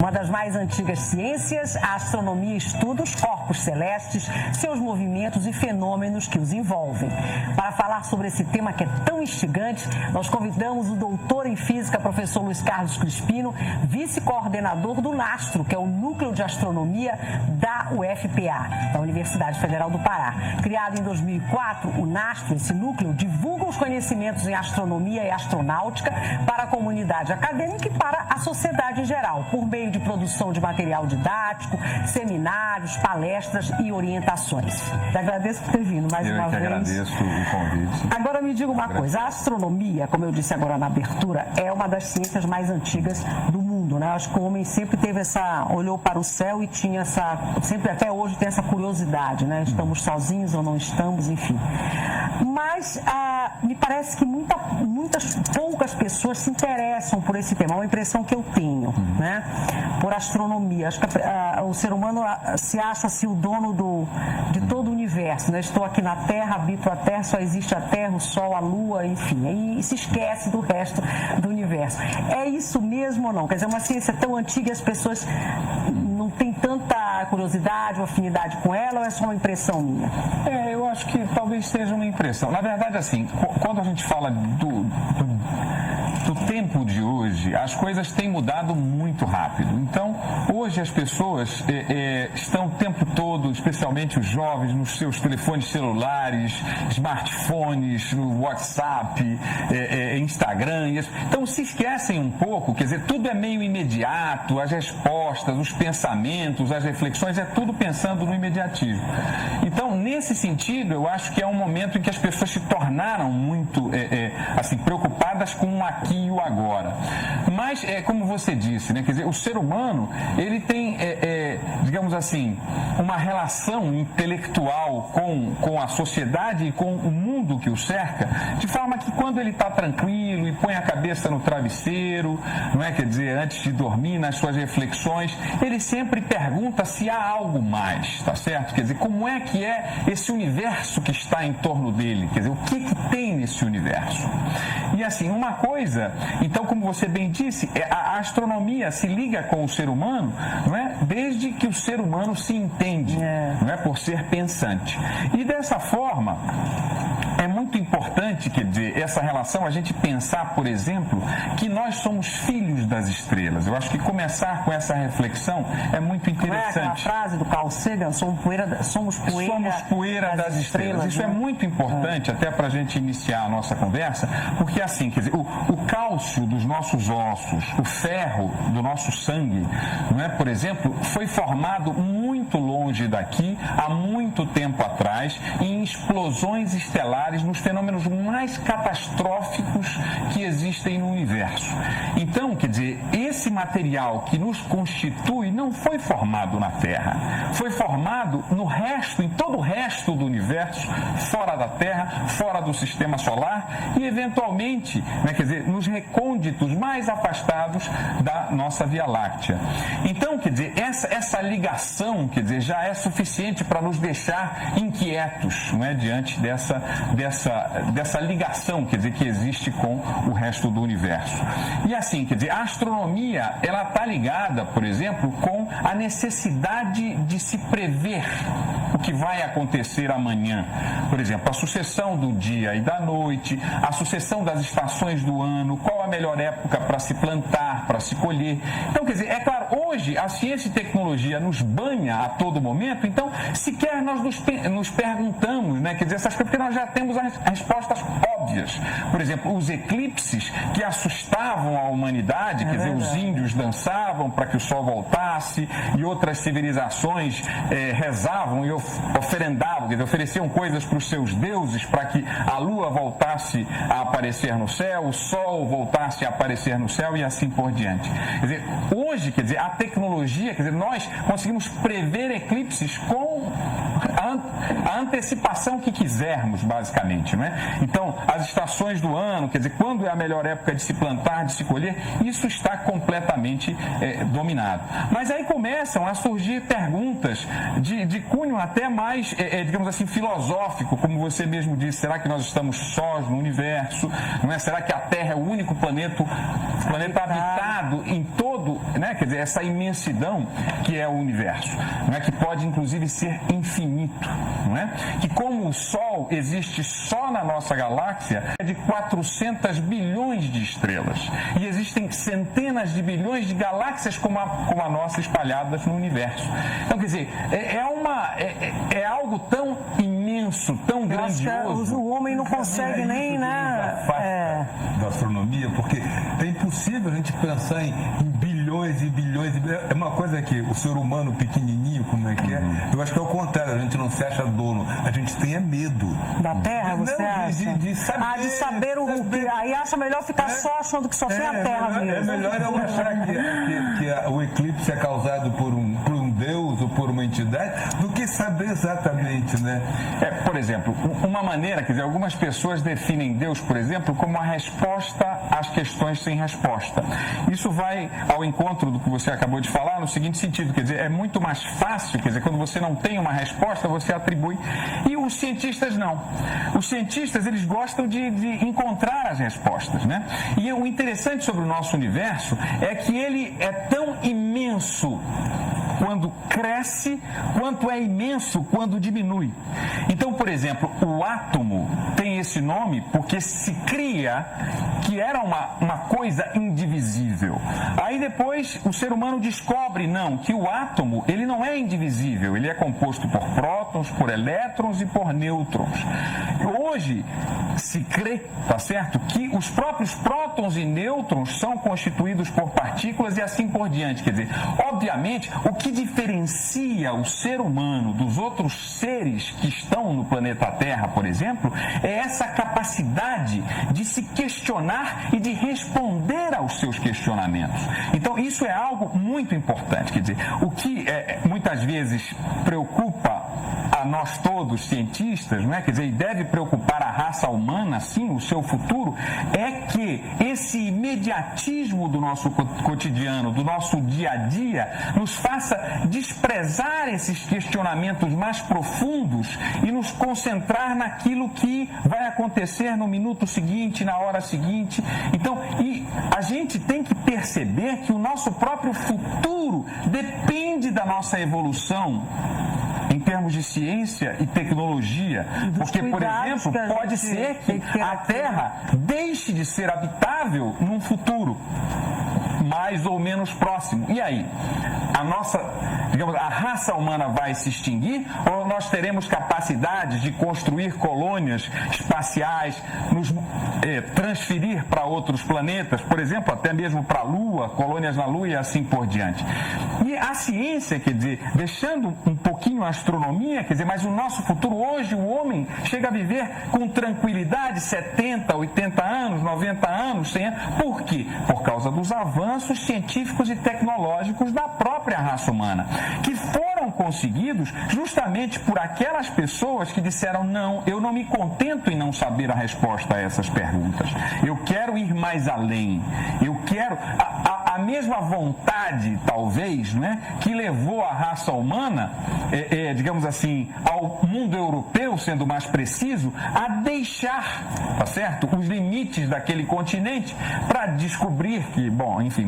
Uma das mais antigas ciências, a astronomia estuda os corpos celestes, seus movimentos e fenômenos que os envolvem. Para falar sobre esse tema que é tão instigante, nós convidamos o doutor em física, professor Luiz Carlos Crispino, vice-coordenador do NASTRO, que é o Núcleo de Astronomia da UFPA, da Universidade Federal do Pará. Criado em 2004, o NASTRO, esse núcleo, divulga os conhecimentos em astronomia e astronáutica para a comunidade acadêmica e para a sociedade em geral, por meio de produção de material didático, seminários, palestras e orientações. Te agradeço por ter vindo mais uma vez. Eu agradeço o convite. Agora me diga uma coisa, a astronomia, como eu disse agora na abertura, é uma das ciências mais antigas do mundo, né? Acho que o homem sempre teve olhou para o céu e tinha sempre até hoje tem essa curiosidade, né? Estamos sozinhos ou não estamos, enfim. Mas me parece que poucas pessoas se interessam por esse tema, é uma impressão que eu tenho, né? Por astronomia. Acho que o ser humano se acha assim, o dono de todo o universo, né? Estou aqui na Terra, habito a Terra, só existe a Terra, o Sol, a Lua, enfim, e se esquece do resto do universo. É isso mesmo ou não? Quer dizer, uma ciência tão antiga e as pessoas não têm tanta curiosidade ou afinidade com ela, ou é só uma impressão minha? Eu acho que talvez seja uma impressão. Na verdade, assim, quando a gente fala do tempo de hoje, as coisas têm mudado muito rápido. Então, hoje as pessoas estão o tempo todo, especialmente os jovens, nos seus telefones celulares, smartphones, no WhatsApp, Instagram. Então, se esquecem um pouco, quer dizer, tudo é meio imediato, as respostas, os pensamentos, as reflexões, é tudo pensando no imediatismo. Então, nesse sentido, eu acho que é um momento em que as pessoas se tornaram muito assim, preocupadas com o aqui e o agora. Mas, como você disse, né, quer dizer, o ser humano, ele tem, digamos assim, uma relação intelectual com a sociedade e com o mundo que o cerca, de forma que quando ele está tranquilo e põe a cabeça no travesseiro, não é, quer dizer, antes de dormir, nas suas reflexões, ele sempre pergunta se há algo mais, tá certo? Quer dizer, como é que é esse universo que está em torno dele? Quer dizer, o que tem nesse universo? E assim, uma coisa, então, como você bem disse, a astronomia se liga com o ser humano, não é? Desde que o ser humano se entende, não é? Por ser pensante. E dessa forma, é muito importante, quer dizer, essa relação, a gente pensar, por exemplo, que nós somos filhos das estrelas. Eu acho que começar com essa reflexão é muito interessante. Não é aquela frase do Carl Sagan, somos poeira das estrelas. Isso é muito importante, até para a gente iniciar a nossa conversa, porque assim, quer dizer, o cálcio dos nossos ossos, o ferro do nosso sangue, não é, por exemplo, foi formado muito longe daqui, há muito tempo atrás, em explosões estelares, nos fenômenos mais catastróficos que existem no universo. Então, quer dizer, esse material que nos constitui não foi formado na Terra, foi formado em todo o resto do universo, fora da Terra, fora do sistema solar e, eventualmente, né, quer dizer, nos recônditos mais afastados da nossa Via Láctea. Então, quer dizer, essa ligação, quer dizer, já é suficiente para nos deixar inquietos, não é, diante dessa ligação, quer dizer, que existe com o resto do universo. E assim, quer dizer, a astronomia, ela está ligada, por exemplo, com a necessidade de se prever o que vai acontecer amanhã. Por exemplo, a sucessão do dia e da noite, a sucessão das estações do ano, qual a melhor época para se plantar, para se colher. Então, quer dizer, é claro, hoje a ciência e tecnologia nos banha a todo momento, então sequer nós nos perguntamos, né, quer dizer, essas coisas, porque nós já temos as respostas óbvias. Por exemplo, os eclipses que assustavam a humanidade, quer dizer, os índios dançavam para que o sol voltasse e outras civilizações rezavam e oferendavam, quer dizer, ofereciam coisas para os seus deuses para que a lua voltasse a aparecer no céu, o sol voltasse a aparecer no céu e assim por diante. Quer dizer, hoje, quer dizer, a tecnologia, quer dizer, nós conseguimos prever eclipses com a antecipação que quisermos, basicamente, né? Então, as estações do ano, quer dizer, quando é a melhor época de se plantar, de se colher, isso está completamente dominado. Mas aí começam a surgir perguntas de cunho até mais, digamos assim, filosófico, como você mesmo disse, será que nós estamos sós no universo? Não é? Será que a Terra é o único planeta habitado em todo, né? Quer dizer, essa imensidão que é o universo, não é? Que pode inclusive ser infinito, não é? Que como o Sol existe só na nossa galáxia, é de 400 bilhões de estrelas e existem centenas de bilhões de galáxias como a nossa espalhadas no universo. Então, quer dizer, é algo tão imenso, tão grandioso. O homem não consegue nem, né? Da astronomia, porque é impossível a gente pensar em bilhões e bilhões. É uma coisa que o ser humano pequenininho, como é que é? Eu acho que é o contrário, a gente não se acha dono, a gente tem medo. Da Terra, você acha? De saber. De saber o que. Aí acha melhor ficar só achando que só tem a Terra mesmo. É melhor eu achar que o eclipse é causado por um Deus ou por uma entidade do que saber exatamente, né? Por exemplo, uma maneira, quer dizer, algumas pessoas definem Deus, por exemplo, como a resposta às questões sem resposta. Isso vai ao encontro do que você acabou de falar no seguinte sentido, quer dizer, é muito mais fácil, quer dizer, quando você não tem uma resposta, você atribui. E os cientistas não. Os cientistas, eles gostam de encontrar as respostas, né? E o interessante sobre o nosso universo é que ele é tão imenso quando cresce, quanto é imenso quando diminui. Então, por exemplo, o átomo tem esse nome porque se cria que era uma coisa indivisível. Aí depois o ser humano descobre, que o átomo, ele não é indivisível, ele é composto por prótons, por elétrons e por nêutrons. Hoje se crê, tá certo, que os próprios prótons e nêutrons são constituídos por partículas e assim por diante. Quer dizer, obviamente, o que diferencia o ser humano dos outros seres que estão no planeta Terra, por exemplo, é essa capacidade de se questionar e de responder aos seus questionamentos. Então, isso é algo muito importante. Quer dizer, o que muitas vezes preocupa a nós todos, cientistas, não é? Quer dizer, e deve preocupar a raça humana, sim, o seu futuro, é que esse imediatismo do nosso cotidiano, do nosso dia a dia, nos faça desprezar esses questionamentos mais profundos e nos concentrar naquilo que vai acontecer no minuto seguinte, na hora seguinte. Então, e a gente tem que perceber que o nosso próprio futuro depende da nossa evolução em termos de ciência e tecnologia, porque, por exemplo, pode ser que a Terra deixe de ser habitável num futuro mais ou menos próximo. E aí? A raça humana vai se extinguir ou nós teremos capacidade de construir colônias espaciais, nos transferir para outros planetas, por exemplo, até mesmo para a Lua, colônias na Lua e assim por diante. E a ciência, quer dizer, deixando um pouquinho a astronomia, quer dizer, mas o nosso futuro hoje, o homem chega a viver com tranquilidade 70, 80 anos, 90 anos, 100 anos. Por quê? Por causa dos avanços científicos e tecnológicos da própria raça humana, que foram conseguidos justamente por aquelas pessoas que disseram: não, eu não me contento em não saber a resposta a essas perguntas, eu quero ir mais além, eu quero a mesma vontade, talvez, né, que levou a raça humana, digamos assim, ao mundo europeu, sendo mais preciso, a deixar, tá certo, os limites daquele continente para descobrir que,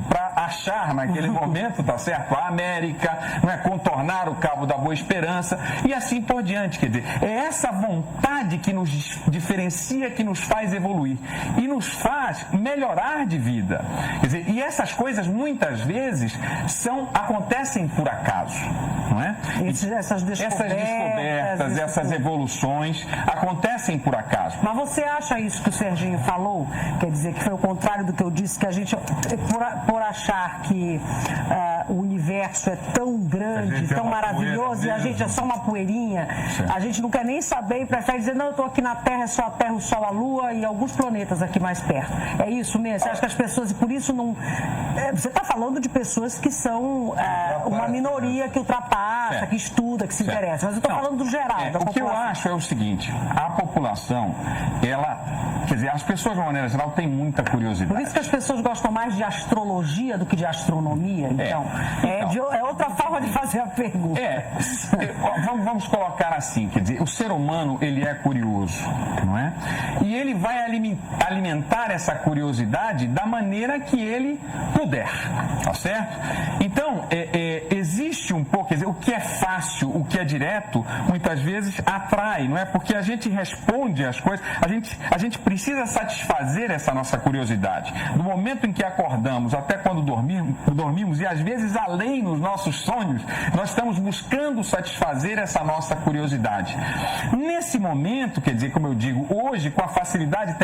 para achar naquele momento, tá certo, a América, né, contornar o Cabo da Boa Esperança e assim por diante. Quer dizer, é essa vontade que nos diferencia, que nos faz evoluir e nos faz melhorar de vida. Quer dizer, e essas coisas muitas vezes acontecem por acaso, não é? Essas descobertas, essas evoluções acontecem por acaso. Mas você acha isso que o Serginho falou? Quer dizer, que foi o contrário do que eu disse, que a gente, por achar que o universo universo é tão grande, tão maravilhoso, e a gente é só uma poeirinha. Sim. A gente não quer nem saber e prefere dizer, não, eu estou aqui na Terra, é só a Terra, o Sol, a Lua e alguns planetas aqui mais perto. É isso mesmo? Você acha que as pessoas, e por isso não... Você está falando de pessoas que são uma minoria que ultrapassa, que estuda, que se interessa, mas eu estou falando do geral, da população. O que eu acho é o seguinte, a população, quer dizer, as pessoas de uma maneira geral têm muita curiosidade. Por isso que as pessoas gostam mais de astrologia do que de astronomia, então. É outra forma de fazer a pergunta. Vamos colocar assim, quer dizer, o ser humano, ele é curioso, não é? E ele vai alimentar essa curiosidade da maneira que ele puder, tá certo? Então, existe um pouco, quer dizer, o que é fácil, o que é direto, muitas vezes atrai, não é? Porque a gente responde às coisas, a gente precisa satisfazer essa nossa curiosidade. Do momento em que acordamos até quando dormimos e às vezes além nos nossos sonhos, nós estamos buscando satisfazer essa nossa curiosidade. Nesse momento, quer dizer, como eu digo, hoje com a facilidade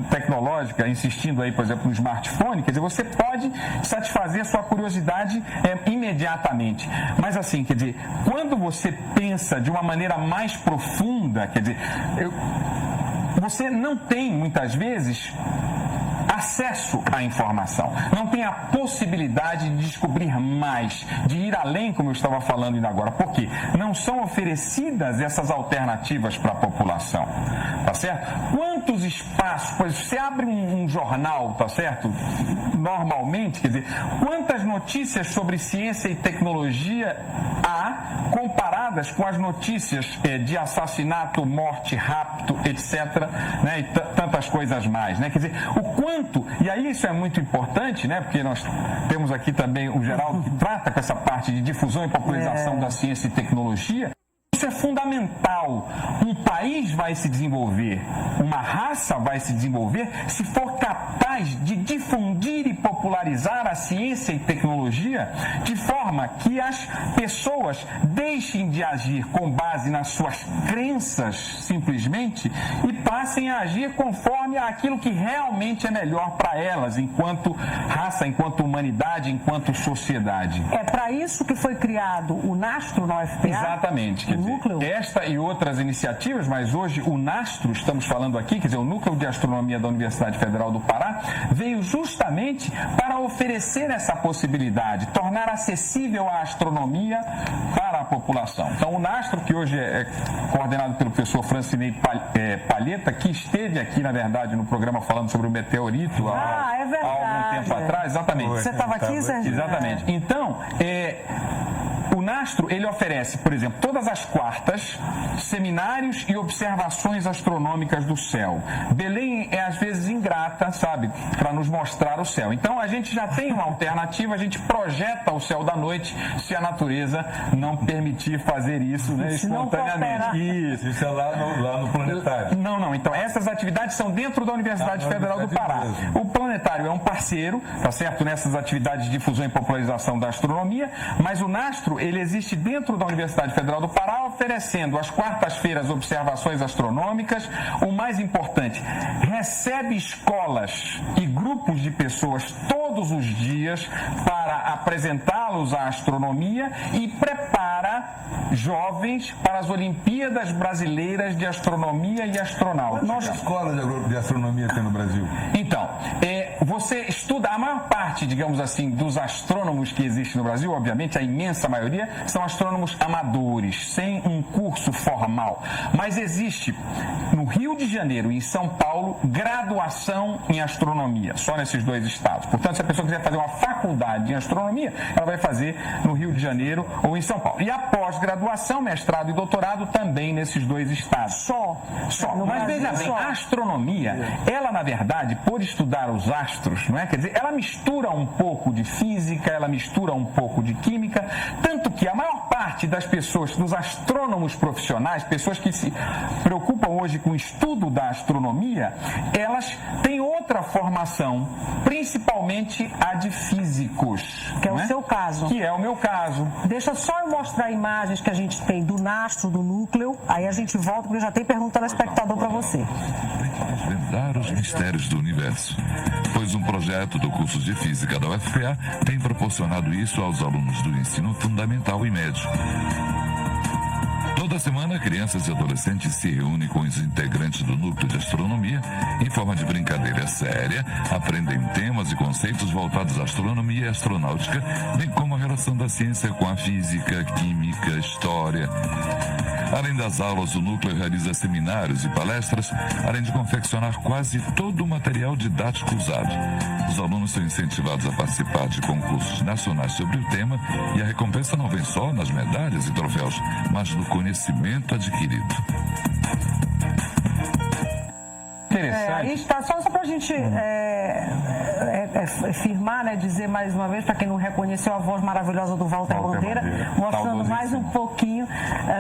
tecnológica, insistindo aí, por exemplo, no smartphone, quer dizer, você pode satisfazer a sua curiosidade imediatamente. Mas assim, quer dizer, quando você pensa de uma maneira mais profunda, quer dizer, você não tem muitas vezes acesso à informação, não tem a possibilidade de descobrir mais, de ir além, como eu estava falando ainda agora, porque não são oferecidas essas alternativas para a população, tá certo? Quantos espaços, pois você abre um jornal, tá certo? Normalmente, quer dizer, quantas notícias sobre ciência e tecnologia há comparadas com as notícias de assassinato, morte, rapto, etc., né? E tantas coisas mais, né? Quer dizer, o quanto, e aí isso é muito importante, né? Porque nós temos aqui também o Geraldo que trata com essa parte de difusão e popularização da ciência e tecnologia. Isso é fundamental. Um país vai se desenvolver, uma raça vai se desenvolver se for capaz de difundir e popularizar a ciência e tecnologia de forma que as pessoas deixem de agir com base nas suas crenças, simplesmente, e passem a agir conforme aquilo que realmente é melhor para elas, enquanto raça, enquanto humanidade, enquanto sociedade. É para isso que foi criado o NASTRO na UFPA? Exatamente. Quer dizer, esta e outras iniciativas, mas hoje o NASTRO, estamos falando aqui, quer dizer, o Núcleo de Astronomia da Universidade Federal do Pará, veio justamente para oferecer essa possibilidade, tornar acessível a astronomia para a população. Então, o NASTRO, que hoje é coordenado pelo professor Francinei Palheta, que esteve aqui, na verdade, no programa falando sobre o meteorito há algum tempo atrás. Exatamente. Você estava aqui, Sérgio? Exatamente. Então, o NASTRO, ele oferece, por exemplo, todas as quartas, seminários e observações astronômicas do céu. Belém é às vezes ingrata, sabe, para nos mostrar o céu. Então a gente já tem uma alternativa, a gente projeta o céu da noite se a natureza não permitir fazer isso, né, espontaneamente. Isso é lá no planetário. Não. Então essas atividades são dentro da Universidade Federal do Pará. O planetário é um parceiro, tá certo, nessas atividades de difusão e popularização da astronomia, mas o NASTRO, ele existe dentro da Universidade Federal do Pará, oferecendo às quartas-feiras observações astronômicas. O mais importante, recebe escolas e grupos de pessoas todos os dias para apresentá-los à astronomia e prepara jovens para as Olimpíadas Brasileiras de Astronomia e Astronáutica. Nossa escola de astronomia tem no Brasil? Então, você estuda, a maior parte, digamos assim, dos astrônomos que existem no Brasil, obviamente, a imensa maioria, são astrônomos amadores, sem um curso formal. Mas existe, no Rio de Janeiro e em São Paulo, graduação em astronomia, só nesses dois estados. Portanto, se a pessoa quiser fazer uma faculdade em astronomia, ela vai fazer no Rio de Janeiro ou em São Paulo. E a pós-graduação, mestrado e doutorado, também nesses dois estados. Só. Mas veja bem, a astronomia, ela, na verdade, por estudar os astros, não é? Quer dizer, ela mistura um pouco de física, ela mistura um pouco de química, tanto que a maior parte das pessoas, dos astrônomos profissionais, pessoas que se preocupam hoje com o estudo da astronomia, elas têm outra formação, principalmente a de físicos. Que é o seu caso. Que é o meu caso. Deixa só eu mostrar imagens que a gente tem do nastro, do núcleo, aí a gente volta, porque já tem pergunta telespectador para você. Desvendar os mistérios do universo, pois um projeto do curso de Física da UFPA tem proporcionado isso aos alunos do ensino fundamental e médio. Toda semana, crianças e adolescentes se reúnem com os integrantes do Núcleo de Astronomia em forma de brincadeira séria, aprendem temas e conceitos voltados à astronomia e astronáutica, bem como a relação da ciência com a física, química, história. Além das aulas, o Núcleo realiza seminários e palestras, além de confeccionar quase todo o material didático usado. Os alunos são incentivados a participar de concursos nacionais sobre o tema e a recompensa não vem só nas medalhas e troféus, mas no conhecimento adquirido. Interessante. Aí está, só para a gente firmar, né, dizer mais uma vez, para quem não reconheceu a voz maravilhosa do Walter Bandeira, mostrando mais um pouquinho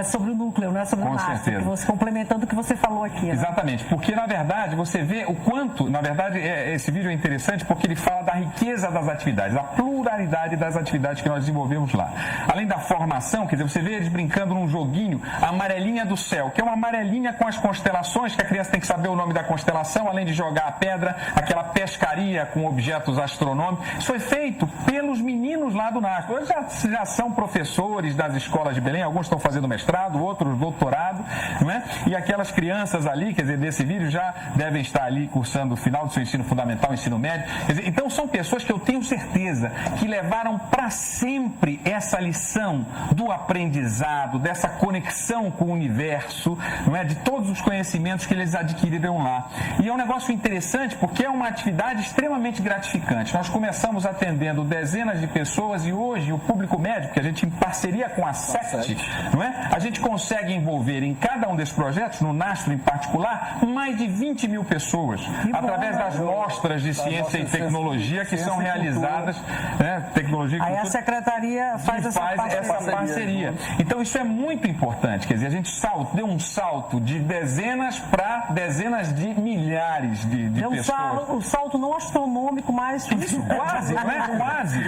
sobre o núcleo, né, sobre o nastro, complementando o que você falou aqui. Né? Exatamente, porque na verdade você vê o quanto, na verdade esse vídeo é interessante porque ele fala da riqueza das atividades, da pluralidade das atividades que nós desenvolvemos lá. Além da formação, quer dizer, você vê eles brincando num joguinho, a amarelinha do céu, que é uma amarelinha com as constelações, que a criança tem que saber o nome da constelação, além de jogar a pedra, aquela pescaria com objetos astronômicos. Isso foi feito pelos meninos lá do nastro. Hoje já são professores das escolas de Belém, alguns estão fazendo mestrado, outros doutorado, né? E aquelas crianças ali, quer dizer, desse vídeo já devem estar ali cursando o final do seu ensino fundamental, ensino médio. Quer dizer, então são pessoas que eu tenho certeza que levaram para sempre essa lição do aprendizado, dessa conexão com o universo, não é? De todos os conhecimentos que eles adquiriram lá. E é um negócio interessante porque é uma atividade extremamente gratificante. Nós começamos atendendo dezenas de pessoas e hoje o público médio, que a gente em parceria com a SECT, não é? A gente consegue envolver em cada um desses projetos, no nastro em particular, mais de 20 mil pessoas, através das mostras de ciência e tecnologia que são realizadas, né? Tecnologia e cultura. Aí a Secretaria faz essa parceria. Então isso é muito importante, quer dizer, a gente deu um salto de dezenas para dezenas de milhares de pessoas. Um salto não astronômico, mas quase, não é? Quase.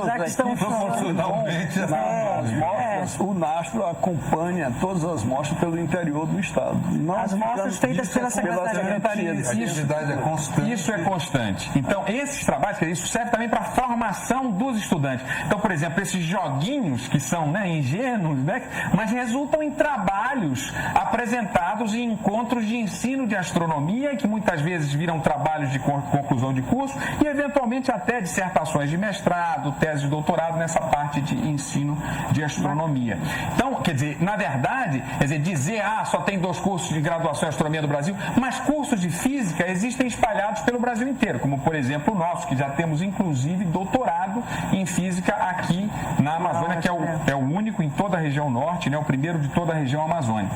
Já que estamos proporcionalmente as mostras, o nastro acompanha todas as mostras pelo interior do estado. As mostras feitas pela Secretaria. A atividade é constante. Isso é constante. Então, esses trabalhos, isso serve também para a formação dos estudantes. Então, por exemplo, esses joguinhos que são, né, ingênuos, né, mas resultam em trabalhos apresentados em encontros de ensino de astronomia, que muitas vezes viram trabalhos de conclusão de curso e, eventualmente, até dissertações de mestrado, tese de doutorado nessa parte de ensino de astronomia. Então, quer dizer, na verdade, dizer, só tem 2 cursos de graduação em astronomia do Brasil, mas cursos de física existem espalhados pelo Brasil inteiro, como, por exemplo, o nosso, que já temos, inclusive, doutorado em física aqui na Amazônia, que é o único em toda a região norte, né, o primeiro de toda a região amazônica.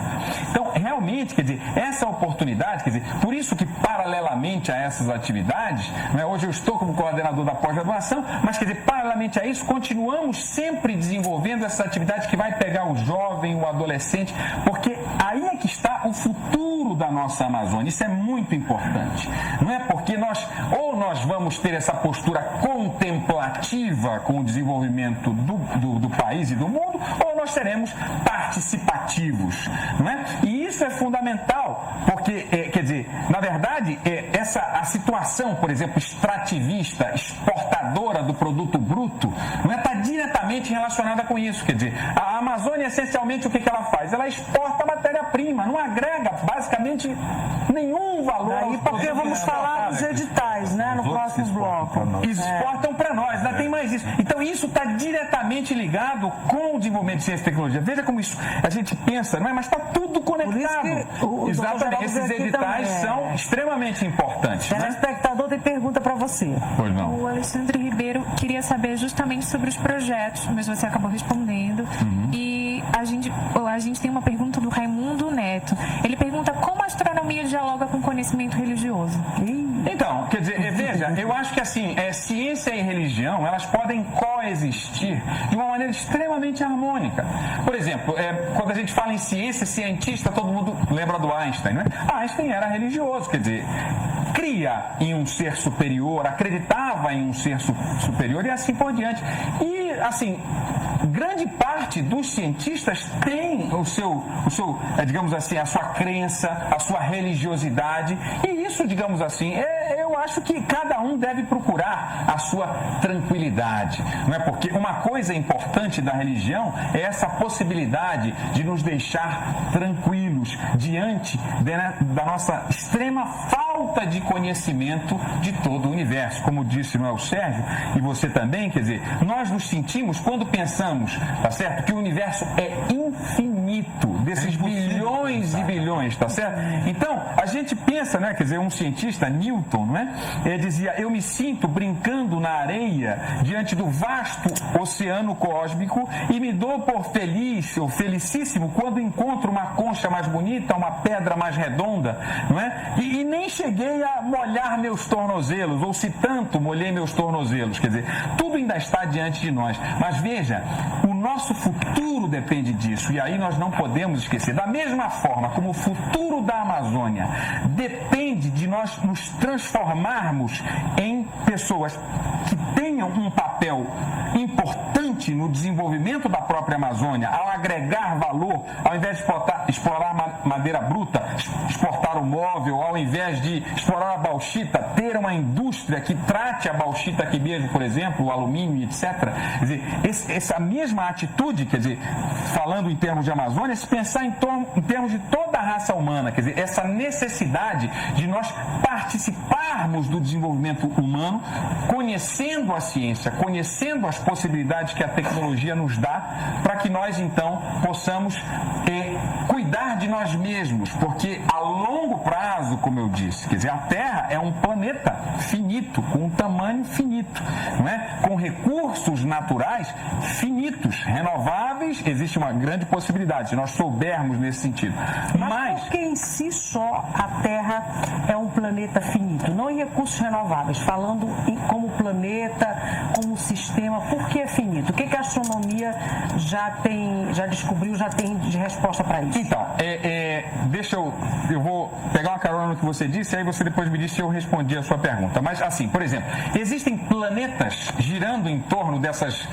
Então, realmente, quer dizer, essa oportunidade, quer dizer, por isso que, paralelamente a essas atividades, né, hoje eu estou como coordenador da pós-graduação, mas, quer dizer, paralelamente a isso, continuamos sempre desenvolvendo essas atividades que vai pegar o jovem, o adolescente, porque aí é que está o futuro da nossa Amazônia. Isso é muito importante. Não é porque nós vamos ter essa postura contemplativa com o desenvolvimento do país e do mundo, ou nós seremos participativos, não é? E isso é fundamental, porque, quer dizer, na verdade, a situação, por exemplo, extrativista, exportadora do produto bruto, não é? Está diretamente relacionada com isso. Quer dizer, a Amazônia, essencialmente, o que ela faz? Ela exporta matéria-prima, não agrega basicamente nenhum valor. Aí porque vamos falar dos editais, né, no próximo bloco. Exportam para nós, ainda tem mais isso. Então isso está diretamente ligado com o desenvolvimento de ciência e tecnologia. Veja como isso a gente pensa, não é? Mas está tudo conectado. Exatamente, esses editais são extremamente importantes. O telespectador tem pergunta para você. Pois não. O Alexandre Ribeiro queria saber justamente sobre os projetos, mas você acabou respondendo. E a gente tem uma pergunta do Raimundo Neto. Ele pergunta como a astronomia dialoga com conhecimento religioso. Então, quer dizer, veja, eu acho que assim, ciência e religião, elas podem coexistir de uma maneira extremamente harmônica. Por exemplo, quando a gente fala em ciência, cientista, todo mundo lembra do Einstein, né? Einstein era religioso, quer dizer, cria em um ser superior, acreditava em um ser superior e assim por diante. E, assim, grande parte dos cientistas tem o seu, digamos assim, a sua crença, a sua religiosidade, e isso, digamos assim, eu acho que cada um deve procurar a sua tranquilidade, não é? Porque uma coisa importante da religião é essa possibilidade de nos deixar tranquilos diante da nossa extrema falta de conhecimento de todo o universo. Como disse, não é, o Sérgio, e você também, quer dizer, nós nos sentimos, quando pensamos, tá certo, que o universo é infinito, desses bilhões e bilhões, tá certo? Então, a gente pensa, né, quer dizer, um cientista, Newton, não é? Ele dizia, eu me sinto brincando na areia diante do vasto oceano cósmico e me dou por feliz ou felicíssimo quando encontro uma concha mais bonita, uma pedra mais redonda, não é? E nem cheguei a molhar meus tornozelos, ou se tanto molhei meus tornozelos, quer dizer, tudo ainda está diante de nós. Mas veja, o nosso futuro depende disso, e aí nós não podemos esquecer. Da mesma forma como o futuro da Amazônia depende de nós nos transformarmos em pessoas que tenham um papel importante no desenvolvimento da própria Amazônia, ao agregar valor, ao invés de explorar madeira bruta, exportar o móvel, ao invés de explorar a bauxita, ter uma indústria que trate a bauxita aqui mesmo, por exemplo, o alumínio, etc. Quer dizer, essa mesma atitude, quer dizer, falando em termos de Amazônia, se pensar em termos de toda a raça humana, quer dizer, essa necessidade de nós participarmos do desenvolvimento humano, conhecendo a ciência, conhecendo as possibilidades que a tecnologia nos dá, para que nós, então, possamos cuidar de nós mesmos, porque a longo prazo, como eu disse, quer dizer, a Terra é um planeta finito, com um tamanho finito, não é? Com recursos naturais finitos, renováveis, existe uma grande possibilidade, se nós soubermos nesse sentido. Mas porque em si só a Terra é um planeta finito, não em recursos renováveis, falando como planeta, como sistema, por que é finito? O que a astronomia já descobriu, já tem de resposta para isso? Então, eu vou pegar uma carona no que você disse, e aí você depois me diz se eu respondi a sua pergunta. Mas, assim, por exemplo, existem planetas girando em torno dessas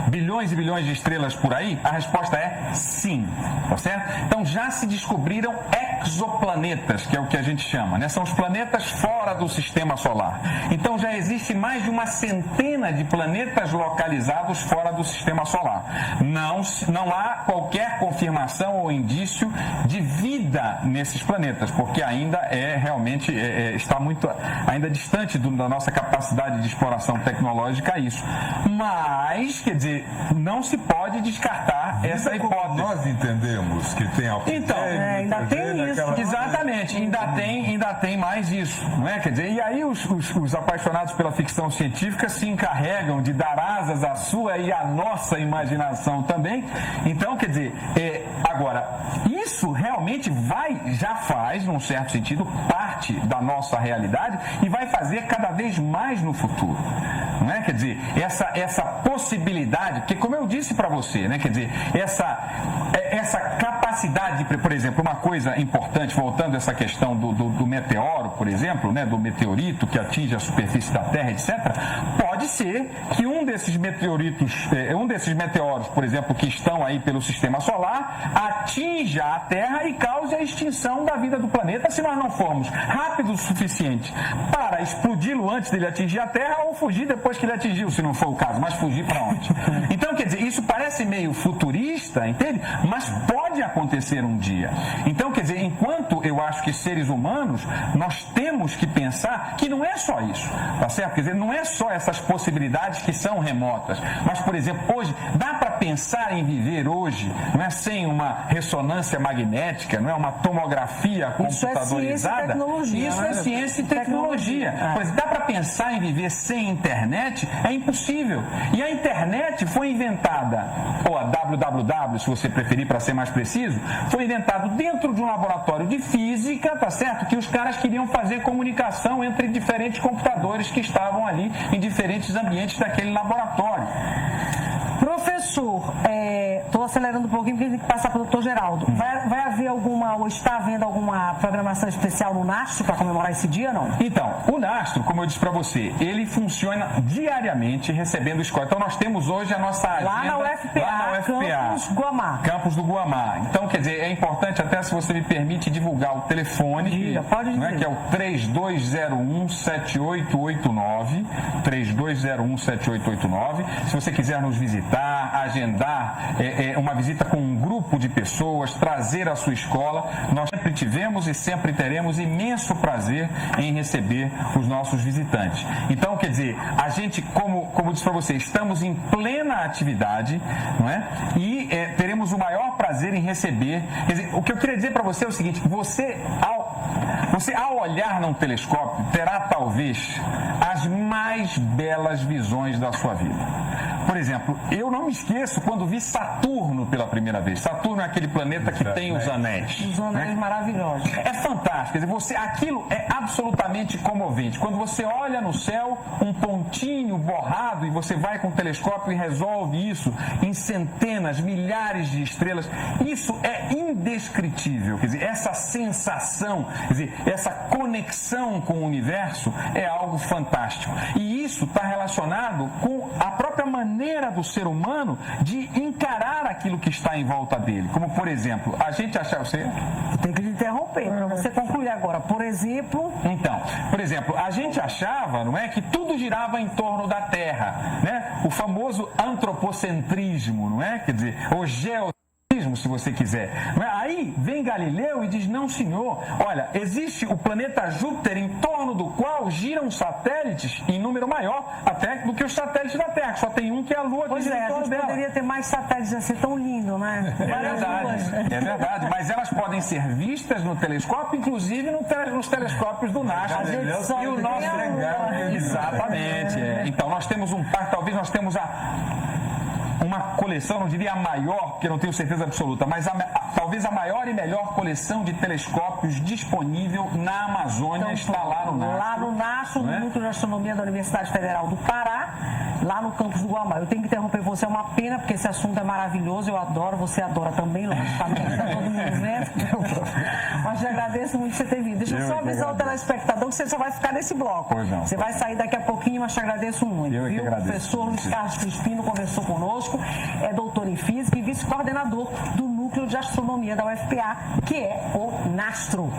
bilhões e bilhões de estrelas por aí? A resposta é sim, tá certo? Então, já se descobriram exoplanetas, que é o que a gente chama, né? São os planetas fora do sistema solar. Então, já existe mais de uma centena de planetas localizados fora do sistema solar. Não há qualquer confirmação ou indício de vida nesses planetas, porque ainda realmente está muito ainda distante da nossa capacidade de exploração tecnológica isso. Mas, quer dizer, não se pode descartar essa hipótese. Nós entendemos que tem a então, ainda tem isso. Exatamente, ainda tem mais isso, não é? Quer dizer, e aí os apaixonados pela ficção científica se encarregam de dar asas à sua e à nossa imaginação também. Então, quer dizer, agora, isso realmente já faz, num certo sentido, parte da nossa realidade e vai fazer cada vez mais no futuro. Não é? Quer dizer, essa possibilidade, porque como eu disse para você, né? Quer dizer, essa capacidade, por exemplo, uma coisa importante, voltando a essa questão do meteoro, por exemplo, né? Do meteorito que atinge a superfície da Terra, etc., pode ser que um desses meteoros, por exemplo, que estão aí pelo sistema solar, atinja a Terra e cause a extinção da vida do planeta se nós não formos rápidos o suficiente para explodi-lo antes dele atingir a Terra ou fugir depois que ele atingiu, se não for o caso, mas fugir para onde? Então, quer dizer, isso parece meio futurista, entende? Mas pode acontecer um dia. Então, quer dizer, enquanto eu acho que seres humanos, nós temos que pensar que não é só isso, tá certo? Quer dizer, não é só essas possibilidades que são remotas, mas, por exemplo, hoje dá para pensar em viver hoje, não é sem uma ressonância magnética, não é uma tomografia computadorizada. Isso é ciência e tecnologia. Pois dá para pensar em viver sem internet? É impossível. E a internet foi inventada, ou a www, se você preferir, para ser mais preciso, foi inventado dentro de um laboratório de física, tá certo? Que os caras queriam fazer comunicação entre diferentes computadores que estavam ali em diferentes ambientes daquele laboratório. Professor, estou acelerando um pouquinho porque tem que passar para o doutor Geraldo. Vai haver alguma, ou está havendo alguma programação especial no NASTRO para comemorar esse dia, não? Então, o NASTRO, como eu disse para você, ele funciona diariamente recebendo escola. Então, nós temos hoje a nossa agenda... Lá na UFPA, Campus Guamá. Campus do Guamá. Então, quer dizer, é importante, até se você me permite, divulgar o telefone, pode dizer. Não é, que é o 3201-7889, 3201-7889. Se você quiser nos visitar, agendar uma visita com um grupo de pessoas, trazer a sua escola, nós sempre tivemos e sempre teremos imenso prazer em receber os nossos visitantes. Então, quer dizer, a gente, como disse para você, estamos em plena atividade, não é? E teremos o maior prazer em receber. Quer dizer, o que eu queria dizer para você é o seguinte: você ao olhar num telescópio, terá talvez as mais belas visões da sua vida. Por exemplo, eu não me esqueço quando vi Saturno pela primeira vez. Saturno é aquele planeta que tem os anéis. Os anéis maravilhosos. É fantástico. Quer dizer, aquilo é absolutamente comovente. Quando você olha no céu, um pontinho borrado, e você vai com o telescópio e resolve isso em centenas, milhares de estrelas, isso é indescritível. Quer dizer, essa sensação, quer dizer, essa conexão com o universo é algo fantástico. E isso está relacionado com a própria maneira do ser humano de encarar aquilo que está em volta dele. Como, por exemplo, a gente achava... Você... Eu tenho que te interromper para você concluir agora. Por exemplo... Então, por exemplo, a gente achava, não é, que tudo girava em torno da Terra, né? O famoso antropocentrismo, não é? Quer dizer, o se você quiser. Aí vem Galileu e diz: não, senhor, olha, existe o planeta Júpiter, em torno do qual giram satélites em número maior até do que os satélites da Terra, que só tem um, que é a Lua. Pois é, a gente poderia ter mais satélites, ia ser tão lindo, né? É verdade, mas elas podem ser vistas no telescópio, inclusive nos telescópios do NASCAR. E o nosso exatamente. Então nós temos um par, talvez nós temos uma coleção, não diria a maior, porque não tenho certeza absoluta, mas talvez a maior e melhor coleção de telescópios disponível na Amazônia, então, está lá no NASCAR. Lá no NASCAR, no Núcleo de Astronomia da Universidade Federal do Pará, lá no campus do Guamá. Eu tenho que interromper você, é uma pena, porque esse assunto é maravilhoso, eu adoro, você adora também, logicamente, está todo mundo vendo. Mas te agradeço muito por você ter vindo. Deixa eu só avisar o telespectador que você só vai ficar nesse bloco. Você vai sair daqui a pouquinho, mas te agradeço muito. Eu viu? O professor Luiz Carlos Crispino conversou conosco, é doutor em Física e vice-coordenador do Núcleo de Astronomia da UFPA, que é o NASTRO.